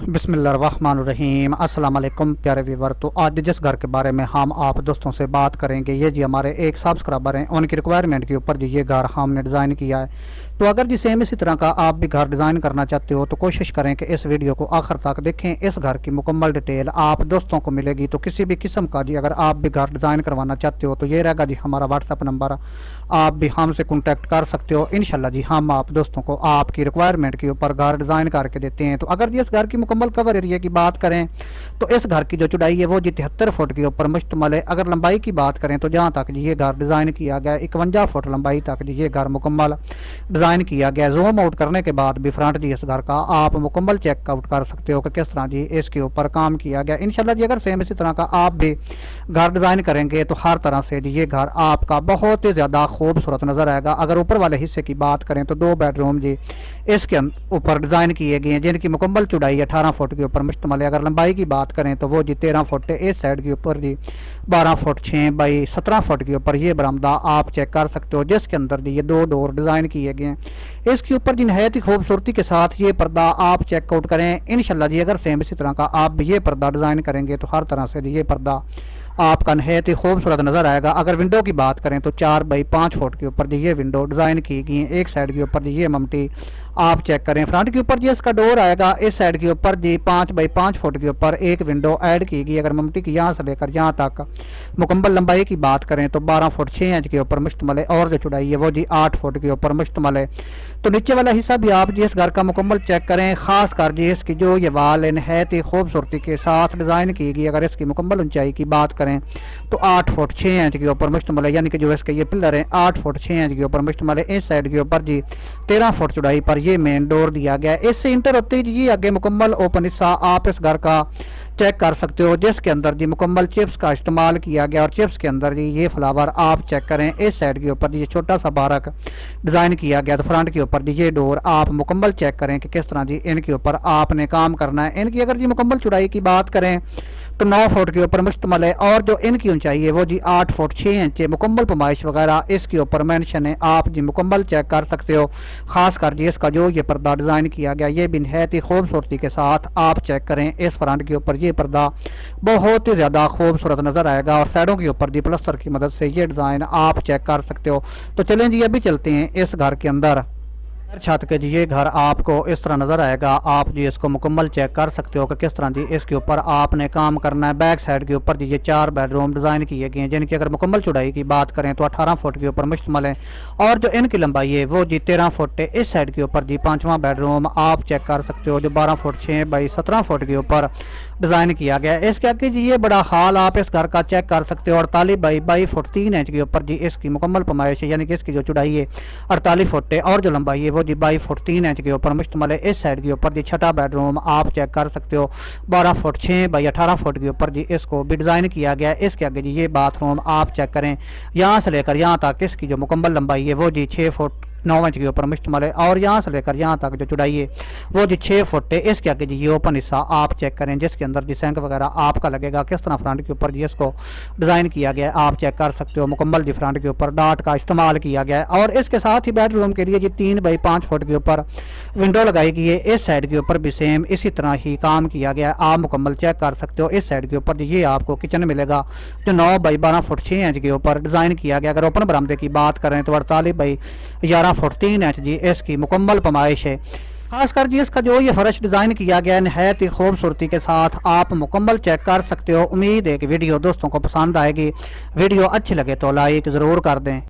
बिस्मिल्लाहिर्रहमानिर्रहीम। अस्सलाम वालेकुम प्यारे व्यूवर। तो आज जिस घर के बारे में हम आप दोस्तों से बात करेंगे, ये जी हमारे एक सब्सक्राइबर हैं, उनकी रिक्वायरमेंट के ऊपर जी ये घर हमने डिज़ाइन किया है। तो अगर जी सेम इसी तरह का आप भी घर डिज़ाइन करना चाहते हो तो कोशिश करें कि इस वीडियो को आखिर तक देखें। इस घर की मुकम्मल डिटेल आप दोस्तों को मिलेगी। तो किसी भी किस्म का जी अगर आप भी घर डिज़ाइन करवाना चाहते हो तो ये रहेगा जी हमारा व्हाट्सएप नंबर, आप भी हमसे कॉन्टैक्ट कर सकते हो। इंशाल्लाह जी हम आप दोस्तों को आपकी रिक्वायरमेंट के ऊपर घर डिज़ाइन करके देते हैं। तो अगर जी इस घर की मुकम्मल कवर एरिया की बात करें तो इस घर की जो चौड़ाई है वो जी 73 फुट के ऊपर मुश्तमल है। अगर लंबाई की बात करें तो जहाँ तक जी ये घर डिज़ाइन किया गया 51 फुट लंबाई तक जी ये घर मुकम्मल डिज़ाइन किया गया। जूम आउट करने के बाद भी फ्रंट जी इस घर का आप मुकम्मल चेकआउट कर सकते हो कि किस तरह जी इसके ऊपर काम किया गया। इंशाल्लाह जी अगर सेम इसी तरह का आप भी घर डिज़ाइन करेंगे तो हर तरह से जी ये घर आपका बहुत ही ज़्यादा खूबसूरत नज़र आएगा। अगर ऊपर वाले हिस्से की बात करें तो 2 बेडरूम जी इसके ऊपर डिज़ाइन किए गए हैं जिनकी मुकम्मल चौड़ाई 18 फुट के ऊपर मुश्तमल है। अगर लंबाई की बात करें तो वो जी 13 फुट है। इस साइड के ऊपर जी 12 फुट 6 बाई 17 फुट के ऊपर ये बरामदा आप चेक कर सकते हो, जिसके अंदर जी ये 2 डोर डिज़ाइन किए गए हैं। इसके ऊपर जी नहायत ही खूबसूरती के साथ ये पर्दा आप चेकआउट करें। इंशाल्लाह जी अगर सेम इसी तरह का आप भी ये पर्दा डिज़ाइन करेंगे तो हर तरह से जी ये पर्दा आपका नहायत ही खूबसूरत नज़र आएगा। अगर विंडो की बात करें तो 4 बाई 5 फुट के ऊपर जी ये विंडो डिज़ाइन की गई है। एक साइड के ऊपर जी ये ममटी आप चेक करें। फ्रंट के ऊपर जी इसका डोर आएगा। इस साइड के ऊपर जी 5 बाई 5 फुट के ऊपर एक विंडो ऐड की गई। अगर ममटी की यहाँ से लेकर यहाँ तक मुकम्मल लंबाई की बात करें तो 12 फुट 6 इंच के ऊपर मुश्तमल है और जो चौड़ाई है वो जी 8 फुट के ऊपर मुश्तमल है। तो नीचे वाला हिस्सा भी आप जी इस घर का मुकम्मल चेक करें, खास कर जी इसकी जो ये वाल है नहायत ही खूबसूरती के साथ डिज़ाइन की गई। अगर इसकी मुकम्मल ऊंचाई की बात करें तो 8 फुट 6 इंच के ऊपर मुश्तमल है, यानी कि जो इसके ये पिलर हैं 8 फुट 6 इंच के ऊपर मुश्तमल है। इस साइड के ऊपर जी 13 फुट चौड़ाई पर ये मेन डोर दिया गया है। इससे इंटर होते ही जी आगे मुकम्मल ओपन हिस्सा आप इस घर का चेक कर सकते हो, जिसके अंदर जी मुकम्मल चिप्स का इस्तेमाल किया गया और चिप्स के अंदर जी ये फ्लावर आप चेक करें। इस साइड के ऊपर जी छोटा सा बारक डिज़ाइन किया गया। तो फ्रंट के ऊपर जी ये डोर आप मुकम्मल चेक करें कि किस तरह जी इनके ऊपर आपने काम करना है। इनकी अगर जी मुकम्मल चौड़ाई की बात करें तो 9 फुट के ऊपर मुश्तमल है और जो इनकी ऊंचाई है वो जी 8 फुट 6 इंच है। मुकम्मल पमाइश वगैरह इसके ऊपर मेंशन है, आप जी मुकम्मल चेक कर सकते हो। खास कर जी इसका जो ये पर्दा डिज़ाइन किया गया ये भी नहायत ही खूबसूरती के साथ आप चेक करें। इस फ्रंट के ऊपर ये पर्दा बहुत ही ज़्यादा खूबसूरत नज़र आएगा और साइडों के ऊपर जी प्लस्तर की मदद से ये डिज़ाइन आप चेक कर सकते हो। तो चलें जी अभी चलते हैं इस घर के अंदर। छत के जी ये घर आपको इस तरह नज़र आएगा। आप जी इसको मुकम्मल चेक कर सकते हो कि किस तरह जी इसके ऊपर आपने काम करना है। बैक साइड के ऊपर जी ये 4 बेडरूम डिज़ाइन किए गए हैं जिनकी अगर मुकम्मल चौड़ाई की बात करें तो 18 फुट के ऊपर मुश्तमल है और जो इनकी लंबाई है वो जी 13 फुट है। इस साइड के ऊपर जी 5वां बेडरूम आप चेक कर सकते हो जो 12 फुट 6 बाई 17 फुट के ऊपर डिज़ाइन किया गया है। इसके आगे जी ये बड़ा हाल आप इस घर का चेक कर सकते हो। 48 बाई 22 फुट 3 इंच के ऊपर जी इसकी मुकम्मल पमाइश है, यानी कि इसकी जो चौड़ाई है 48 फुट है और जो लंबाई है वो जी 22 फुट 3 इंच के ऊपर मुश्तमल है। इस साइड के ऊपर जी 6वां बेडरूम आप चेक कर सकते हो 12 फुट 6 बाई 18 फुट के ऊपर जी इसको भी डिज़ाइन किया गया है। इसके आगे जी ये बाथरूम आप चेक करें, यहाँ से लेकर यहाँ तक इसकी जो मुकम्मल लंबाई है वो जी 6 फुट 9 इंच के ऊपर मुश्तमल है और यहाँ से लेकर यहाँ तक जो चौड़ाई है वो जी 6 फुट है। इसके आगे जी ये ओपन हिस्सा आप चेक करें जिसके अंदर जी सिंक वगैरह आपका लगेगा। किस तरह फ्रंट के ऊपर जी इसको डिज़ाइन किया गया है आप चेक कर सकते हो। मुकम्मल जी फ्रंट के ऊपर डाट का इस्तेमाल किया गया है और इसके साथ ही बेडरूम के लिए जी 3 बाई 5 फुट के ऊपर विंडो लगाई गई है। इस साइड के ऊपर भी सेम इसी तरह ही काम किया गया है, आप मुकम्मल चेक कर सकते हो। इस साइड के ऊपर ये आपको किचन मिलेगा जो 9 बाई 12 फुट 6 इंच के ऊपर डिज़ाइन किया गया। अगर ओपन बरामदे की बात करें तो 48 बाई 11 फुट 3 इंच जी इसकी मुकम्मल पमाइश है। खासकर जी इसका जो ये फर्श डिज़ाइन किया गया है नहायत ही खूबसूरती के साथ आप मुकम्मल चेक कर सकते हो। उम्मीद है कि वीडियो दोस्तों को पसंद आएगी। वीडियो अच्छी लगे तो लाइक ज़रूर कर दें।